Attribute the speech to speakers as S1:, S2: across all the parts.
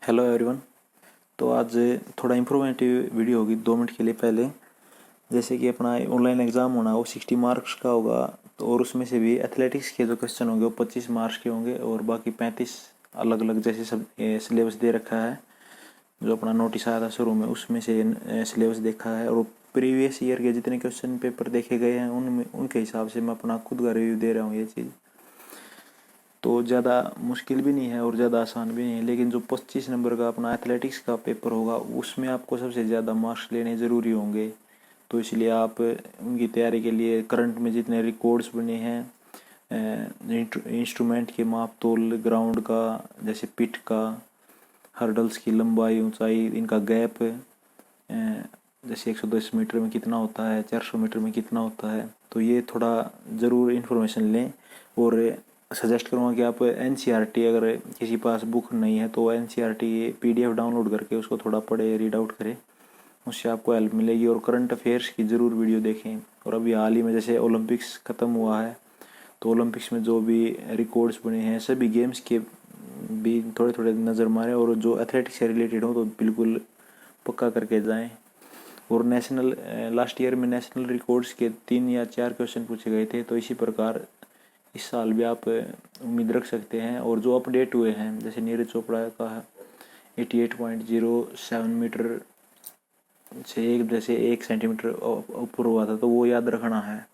S1: Hello everyone. तो आज थोड़ा इम्प्रोवेटिव वीडियो होगी 2 मिनट के लिए। पहले जैसे कि अपना ऑनलाइन एग्ज़ाम होना वो 60 मार्क्स का होगा, तो और उसमें से भी एथलेटिक्स के जो क्वेश्चन होंगे वो 25 मार्क्स के होंगे और बाकी 35 अलग अलग जैसे सब सिलेबस दे रखा है। जो अपना नोटिस आया था शुरू में उसमें से सिलेबस देखा है और प्रीवियस ईयर के जितने क्वेश्चन पेपर देखे गए हैं उनमें उनके हिसाब से मैं अपना खुद का रिव्यू दे रहा हूँ। ये चीज़ तो ज़्यादा मुश्किल भी नहीं है और ज़्यादा आसान भी नहीं है, लेकिन जो 25 नंबर का अपना एथलेटिक्स का पेपर होगा उसमें आपको सबसे ज़्यादा मार्क्स लेने ज़रूरी होंगे। तो इसलिए आप उनकी तैयारी के लिए करंट में जितने रिकॉर्ड्स बने हैं इंस्ट्रूमेंट के माप तोल, ग्राउंड का जैसे पिट का, हर्डल्स की लंबाई ऊंचाई, इनका गैप जैसे 110 मीटर में कितना होता है, 400 मीटर में कितना होता है, तो ये थोड़ा ज़रूर इन्फॉर्मेशन लें। और सजेस्ट करूँगा कि आप एनसीईआरटी अगर किसी पास बुक नहीं है तो एनसीईआरटी पीडीएफ डाउनलोड करके उसको थोड़ा पढ़े, रीड आउट करें, उससे आपको हेल्प मिलेगी। और करंट अफेयर्स की ज़रूर वीडियो देखें। और अभी हाल ही में जैसे ओलंपिक्स ख़त्म हुआ है तो ओलंपिक्स में जो भी रिकॉर्ड्स बने हैं सभी गेम्स के भी थोड़े थोड़े नज़र मारें, और जो एथलेटिक्स से रिलेटेड हो तो बिल्कुल पक्का करके जाएं। और नेशनल लास्ट ईयर में नेशनल रिकॉर्ड्स के 3 या 4 क्वेश्चन पूछे गए थे, तो इसी प्रकार इस साल भी आप उम्मीद रख सकते हैं। और जो अपडेट हुए हैं जैसे नीरज चोपड़ा का 88.07 मीटर से जैसे 1 सेंटीमीटर ऊपर हुआ था, तो वो याद रखना है।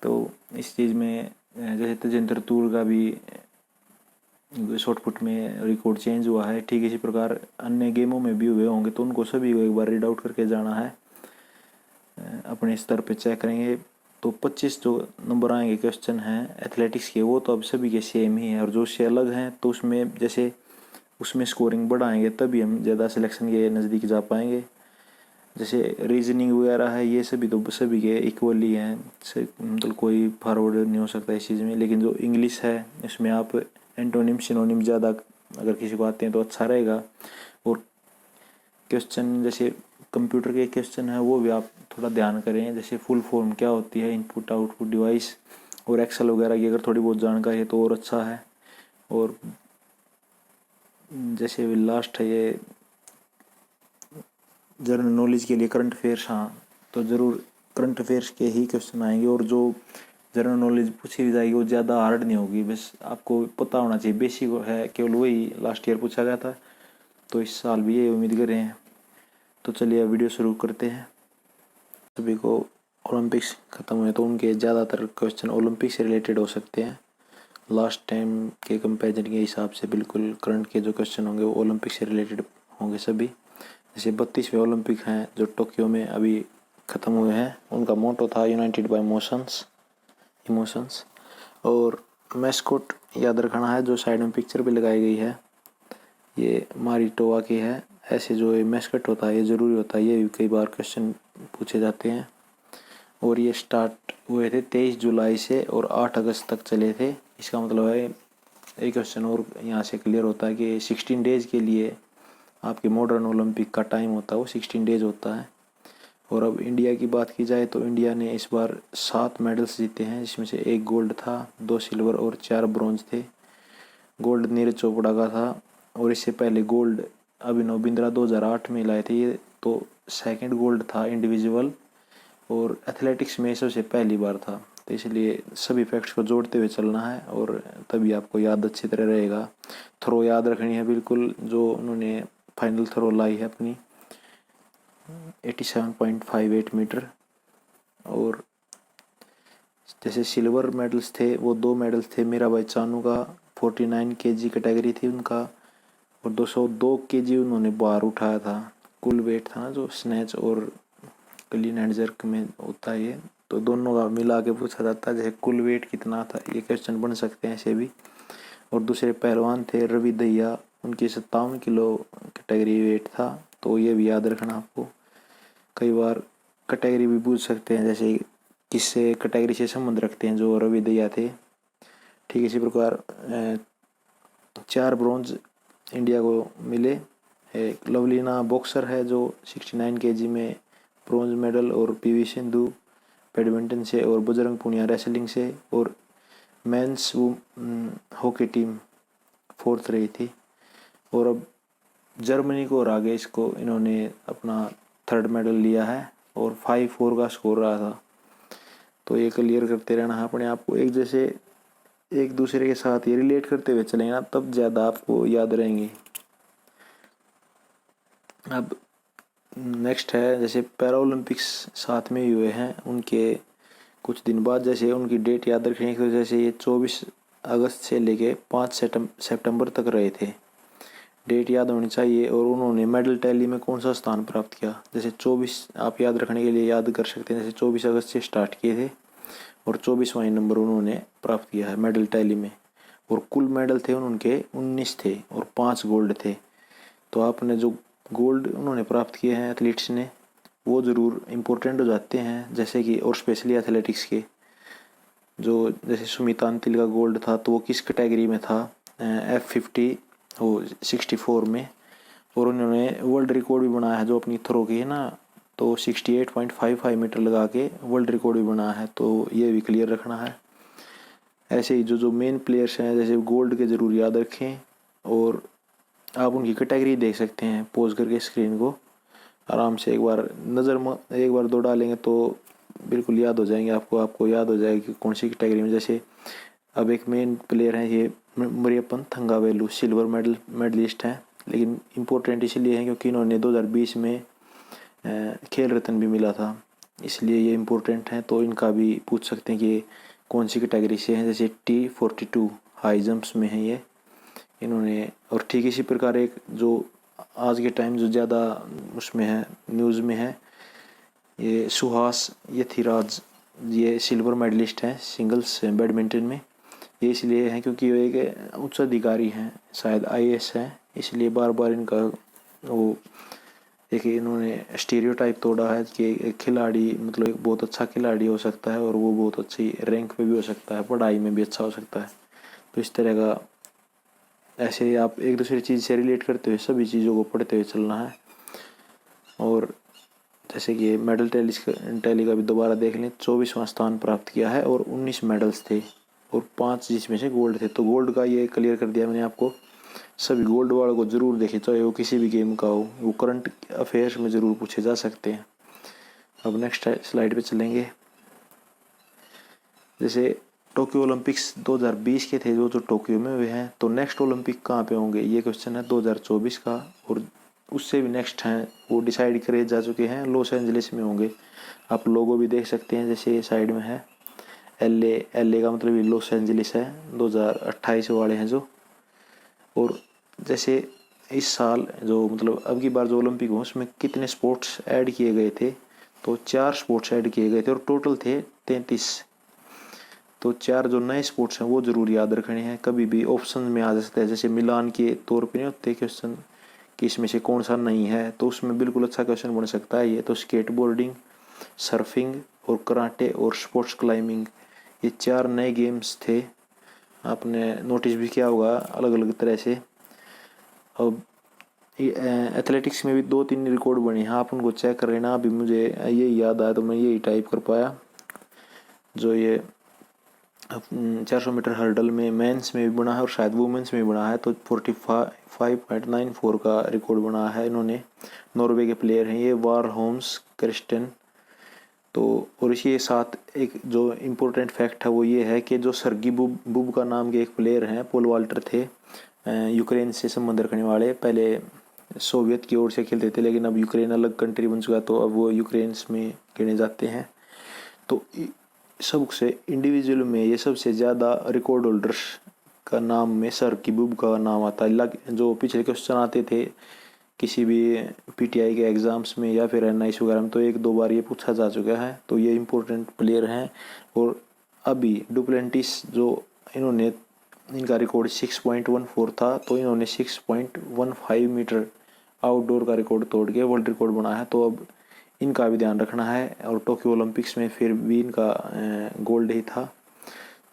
S1: तो इस चीज़ में जैसे तेजेंद्र तूर का भी शॉर्टपुट में रिकॉर्ड चेंज हुआ है, ठीक इसी प्रकार अन्य गेमों में भी हुए होंगे, तो उनको सभी को एक बार रीड आउट करके जाना है, अपने स्तर पे चेक करेंगे। तो 25 जो नंबर आएंगे क्वेश्चन हैं एथलेटिक्स के वो तो अब सभी के सेम ही हैं, और जो उससे अलग हैं तो उसमें जैसे उसमें स्कोरिंग बढ़ाएंगे तभी हम ज़्यादा सिलेक्शन के नज़दीक जा पाएंगे। जैसे रीजनिंग वगैरह है ये सभी तो सभी के इक्वली हैं, मतलब कोई फॉरवर्ड नहीं हो सकता इस चीज़ में। लेकिन जो इंग्लिश है इसमें आप एंटोनिम सिनोनिम ज़्यादा अगर किसी को आते हैं तो अच्छा रहेगा। और क्वेश्चन जैसे कंप्यूटर के क्वेश्चन है वो भी आप थोड़ा ध्यान करें, जैसे फुल फॉर्म क्या होती है, इनपुट आउटपुट डिवाइस, और एक्सेल वगैरह की अगर थोड़ी बहुत जानकारी है तो और अच्छा है। और जैसे लास्ट है ये जनरल नॉलेज के लिए करंट अफेयर्स, हाँ तो ज़रूर करंट अफेयर्स के ही क्वेश्चन आएंगे, और जो जनरल नॉलेज पूछी भी जाएगी वो ज़्यादा हार्ड नहीं होगी, बस आपको पता होना चाहिए, बेसिक है केवल वही लास्ट ईयर पूछा गया था, तो इस साल भी ये उम्मीद करें। तो चलिए वीडियो शुरू करते हैं। सभी को ओलंपिक्स ख़त्म हुए तो उनके ज़्यादातर क्वेश्चन ओलंपिक से रिलेटेड हो सकते हैं। लास्ट टाइम के कंपैरिजन के हिसाब से बिल्कुल करंट के जो क्वेश्चन होंगे वो ओलंपिक से रिलेटेड होंगे सभी। जैसे 32वें ओलंपिक हैं जो टोक्यो में अभी ख़त्म हुए हैं, उनका मोटो था यूनाइटेड बाय इमोशंस। और मैस्कोट याद रखना है, जो साइड में पिक्चर भी लगाई गई है ये मारिटोवा की है। ऐसे जो ये मैस्कट होता है ये ज़रूरी होता है, ये भी कई बार क्वेश्चन पूछे जाते हैं। और ये स्टार्ट हुए थे 23 जुलाई से और 8 अगस्त तक चले थे। इसका मतलब है एक क्वेश्चन और यहाँ से क्लियर होता है कि 16 डेज के लिए आपके मॉडर्न ओलंपिक का टाइम होता है वो 16 डेज होता है। और अब इंडिया की बात की जाए तो इंडिया ने इस बार 7 मेडल्स जीते हैं, जिसमें से 1 गोल्ड था, 2 सिल्वर और 4 ब्रॉन्ज थे। गोल्ड नीरज चोपड़ा का था, और इससे पहले गोल्ड अभिनव बिंद्रा 2008 में लाए थे, ये तो सेकंड गोल्ड था इंडिविजुअल, और एथलेटिक्स में सबसे पहली बार था। तो इसलिए सभी फैक्ट्स को जोड़ते हुए चलना है और तभी आपको याद अच्छी तरह रहेगा। थ्रो याद रखनी है बिल्कुल, जो उन्होंने फाइनल थ्रो लाई है अपनी 87.58 मीटर। और जैसे सिल्वर मेडल्स थे वो 2 मेडल्स थे, मीराबाई चानू का 49 केजी कैटेगरी थी उनका, और 202 केजी उन्होंने बार उठाया था। कुल वेट था ना जो स्नैच और क्लीन एंड जर्क में होता है ये, तो दोनों का मिला के पूछा जाता है जैसे कुल वेट कितना था, ये क्वेश्चन बन सकते हैं ऐसे भी। और दूसरे पहलवान थे रवि दहिया, उनकी 57 किलो कैटेगरी वेट था, तो ये भी याद रखना आपको। कई बार कैटेगरी भी पूछ सकते हैं, जैसे किससे कैटेगरी से संबंध रखते हैं जो रवि दहिया थे। ठीक इसी प्रकार 4 ब्रॉन्ज इंडिया को मिले। एक लवलीना बॉक्सर है जो 69 केजी में ब्रॉन्ज मेडल, और पीवी सिंधु बैडमिंटन से, और बजरंग पुनिया रेसलिंग से, और मेंस हॉकी टीम 4th रही थी। और अब जर्मनी को और आगे इसको इन्होंने अपना 3rd मेडल लिया है और 5-4 का स्कोर रहा था। तो ये क्लियर करते रहना है अपने आप को, एक जैसे एक दूसरे के साथ ये रिलेट करते हुए चलेंगे ना, तब ज़्यादा आपको याद रहेंगे। अब नेक्स्ट है जैसे पैरा ओलंपिक्स साथ में ही हुए हैं, उनके कुछ दिन बाद जैसे उनकी डेट याद रखने की, तो जैसे ये 24 अगस्त से लेके 5 सितंबर तक रहे थे, डेट याद होनी चाहिए। और उन्होंने मेडल टैली में कौन सा स्थान प्राप्त किया, जैसे 24 आप याद रखने के लिए याद कर सकते हैं, जैसे 24 अगस्त से स्टार्ट किए थे और 24वां नंबर उन्होंने प्राप्त किया है मेडल टैली में। और कुल मेडल थे उनके 19 थे और 5 गोल्ड थे। तो आपने जो गोल्ड उन्होंने प्राप्त किए हैं एथलीट्स ने, वो ज़रूर इम्पोर्टेंट हो जाते हैं, जैसे कि और स्पेशली एथलेटिक्स के जो जैसे सुमिता अंतिल का गोल्ड था, तो वो किस कैटेगरी में था, F50 वो 64 में। और उन्होंने वर्ल्ड रिकॉर्ड भी बनाया है जो अपनी थ्रो की है ना, तो 68.55 मीटर लगा के वर्ल्ड रिकॉर्ड भी बनाया है, तो ये भी क्लियर रखना है। ऐसे ही जो मेन प्लेयर्स हैं जैसे गोल्ड के ज़रूर याद रखें, और आप उनकी कैटेगरी देख सकते हैं पोज करके स्क्रीन को आराम से एक बार एक बार दो डालेंगे तो बिल्कुल याद हो जाएंगे आपको याद हो जाएगी कि कौन सी कैटेगरी में। जैसे अब एक मेन प्लेयर है ये मरियप्पन थंगावेलु, सिल्वर मेडलिस्ट हैं, लेकिन इम्पोर्टेंट इसलिए हैं क्योंकि इन्होंने 2020 में खेल रत्न भी मिला था, इसलिए ये इम्पोर्टेंट हैं। तो इनका भी पूछ सकते हैं कि कौन सी कैटेगरी से हैं, जैसे T42 हाई जंप्स में है ये इन्होंने। और ठीक इसी प्रकार एक जो आज के टाइम जो ज़्यादा उसमें है न्यूज़ में है, ये सुहास यथिराज, ये सिल्वर मेडलिस्ट हैं सिंगल्स बैडमिंटन में। ये इसलिए हैं क्योंकि ये एक उच्च अधिकारी हैं, शायद IAS हैं, इसलिए बार बार इनका वो एक इन्होंने स्टीरियोटाइप तोड़ा है कि एक खिलाड़ी मतलब एक बहुत अच्छा खिलाड़ी हो सकता है और वो बहुत अच्छी रैंक पे भी हो सकता है, पढ़ाई में भी अच्छा हो सकता है। तो इस तरह का ऐसे आप एक दूसरी चीज़ से रिलेट करते हुए सभी चीज़ों को पढ़ते हुए चलना है। और जैसे कि मेडल टैली का भी दोबारा देख लें, 24वां स्थान प्राप्त किया है और 19 मेडल्स थे और 5 जिसमें से गोल्ड थे। तो गोल्ड का ये क्लियर कर दिया मैंने आपको। सभी गोल्ड वालों को ज़रूर देखें, चाहे वो किसी भी गेम का हो, वो करंट अफेयर्स में ज़रूर पूछे जा सकते हैं। अब नेक्स्ट स्लाइड पे चलेंगे। जैसे टोक्यो ओलंपिक्स 2020 के थे जो टोक्यो में हुए हैं, तो नेक्स्ट ओलंपिक कहाँ पे होंगे ये क्वेश्चन है 2024 का, और उससे भी नेक्स्ट हैं वो डिसाइड करे जा चुके हैं, लॉस एंजलिस में होंगे। आप लोगो भी देख सकते हैं, जैसे ये साइड में है LA का मतलब ये लॉस एंजलिस है, 2028 वाले हैं जो। और जैसे इस साल जो मतलब अब की बार जो ओलंपिक हो उसमें कितने स्पोर्ट्स ऐड किए गए थे, तो 4 स्पोर्ट्स ऐड किए गए थे और टोटल थे 33। तो 4 जो नए स्पोर्ट्स हैं वो ज़रूर याद रखने हैं, कभी भी ऑप्शन में आ सकता है, जैसे मिलान के तौर पे नहीं होते क्वेश्चन कि इसमें से कौन सा नहीं है, तो उसमें बिल्कुल अच्छा क्वेश्चन बन सकता है ये। तो स्केटबोर्डिंग, सर्फिंग और कराटे और स्पोर्ट्स क्लाइंबिंग, ये 4 नए गेम्स थे, आपने नोटिस भी किया होगा अलग अलग तरह से। अब एथलेटिक्स में भी 2-3 रिकॉर्ड बने हैं, आप उनको चेक कर लेना। अभी मुझे यही याद आया तो मैं यही टाइप कर पाया। जो ये 400 मीटर हर्डल में मेंस में भी बना है और शायद वुमेंस में भी बना है, तो 45.94 का रिकॉर्ड बना है इन्होंने। नॉर्वे के प्लेयर हैं ये, वारहोम्स क्रिस्टन। तो और इसी साथ एक जो इम्पोर्टेंट फैक्ट है वो ये है कि जो सर्गी बुब का नाम के एक प्लेयर हैं, पोल वाल्टर थे, यूक्रेन से संबंध रखने वाले, पहले सोवियत की ओर से खेलते थे लेकिन अब यूक्रेन अलग कंट्री बन चुका, तो अब वो यूक्रेन में गिने जाते हैं। तो सबसे इंडिविजुअल में ये सबसे ज़्यादा रिकॉर्ड होल्डर्स का नाम में सर्गी बुब का नाम आता है। जो पिछले क्वेश्चन आते थे किसी भी PTI के एग्ज़ाम्स में या फिर NIC वगैरह में, तो 1-2 बार ये पूछा जा चुका है। तो ये इम्पोर्टेंट प्लेयर हैं। और अभी डुप्लेंटिस जो इन्होंने इनका रिकॉर्ड 6.14 था, तो इन्होंने 6.15 मीटर आउटडोर का रिकॉर्ड तोड़ के वर्ल्ड रिकॉर्ड बनाया है। तो अब इनका भी ध्यान रखना है। और टोक्यो ओलंपिक्स में फिर भी इनका गोल्ड ही था।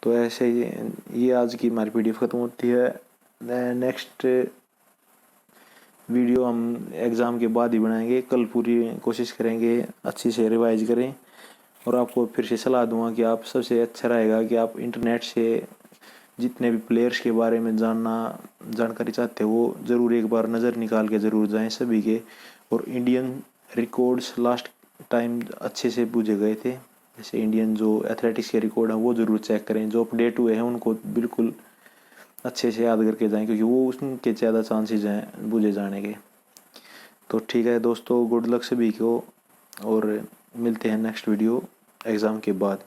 S1: तो ऐसे ये आज की हमारी PDF ख़त्म होती है। नेक्स्ट वीडियो हम एग्ज़ाम के बाद ही बनाएंगे, कल पूरी कोशिश करेंगे अच्छी से रिवाइज करें। और आपको फिर से सलाह दूंगा कि आप सबसे अच्छा रहेगा कि आप इंटरनेट से जितने भी प्लेयर्स के बारे में जानकारी चाहते हो वो ज़रूर एक बार नज़र निकाल के ज़रूर जाएं सभी के। और इंडियन रिकॉर्ड्स लास्ट टाइम अच्छे से पूछे गए थे, जैसे इंडियन जो एथलेटिक्स के रिकॉर्ड हैं वो ज़रूर चेक करें, जो अपडेट हुए हैं उनको बिल्कुल अच्छे से याद करके जाएं, क्योंकि वो उसके ज़्यादा चांसेस हैं पूछे जाने के। तो ठीक है दोस्तों, गुड लक सभी को, और मिलते हैं नेक्स्ट वीडियो एग्ज़ाम के बाद।